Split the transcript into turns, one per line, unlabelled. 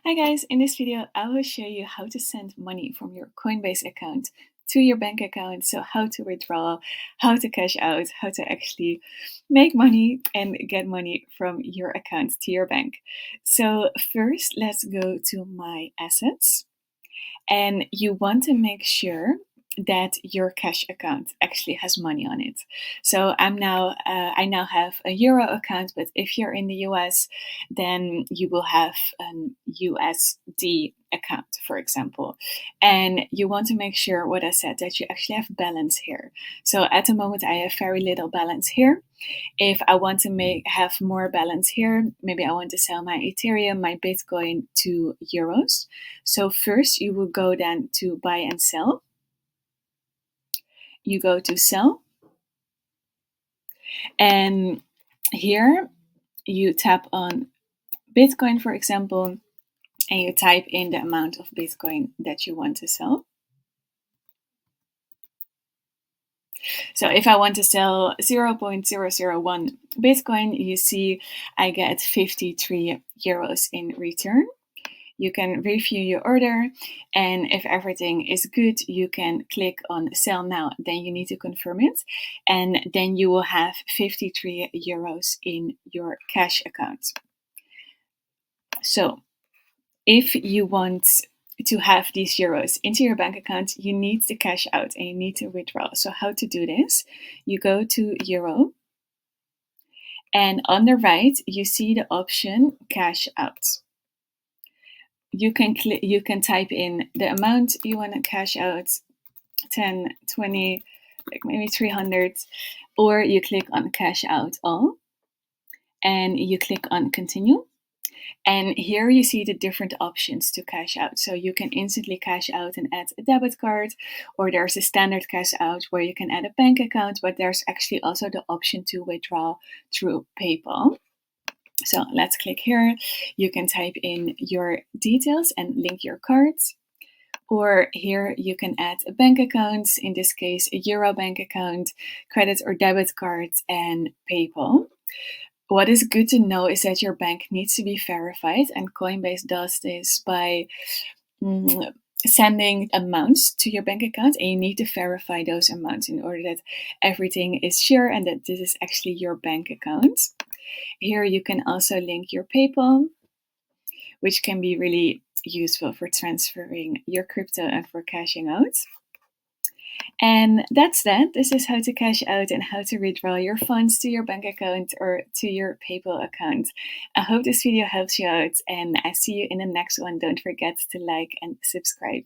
Hi guys, in this video I will show you how to send money from your Coinbase account to your bank account. So how to withdraw, how to cash out, how to actually make money and get money from your account to your bank. So first let's go to my assets, and you want to make sure that your cash account actually has money on it. So I now have a euro account, but if you're in the US, then you will have an USD account, for example. And you want to make sure, what I said, that you actually have balance here. So at the moment I have very little balance here. If I want to have more balance here, maybe I want to sell my Ethereum, my Bitcoin to euros. So first you will go then to buy and sell. You go to sell, and here you tap on Bitcoin, for example, and you type in the amount of Bitcoin that you want to sell. So if I want to sell 0.001 Bitcoin, you see I get 53 euros in return. You can review your order, and if everything is good, you can click on sell now. Then you need to confirm it, and then you will have 53 euros in your cash account. So if you want to have these euros into your bank account, you need to cash out and you need to withdraw. So how to do this? You go to euro, and on the right you see the option cash out. You can type in the amount you want to cash out, 10, 20, like maybe 300, or you click on cash out all and you click on continue. And here you see the different options to cash out. So you can instantly cash out and add a debit card, or there's a standard cash out where you can add a bank account, but there's actually also the option to withdraw through PayPal. So let's click here. You can type in your details and link your cards. Or here you can add a bank account, in this case a Euro bank account, credit or debit cards, and PayPal. What is good to know is that your bank needs to be verified, and Coinbase does this by sending amounts to your bank account, and you need to verify those amounts in order that everything is sure and that this is actually your bank account. Here you can also link your PayPal, which can be really useful for transferring your crypto and for cashing out. And that's that. This is how to cash out and how to withdraw your funds to your bank account or to your PayPal account. I hope this video helps you out, and I see you in the next one. Don't forget to like and subscribe.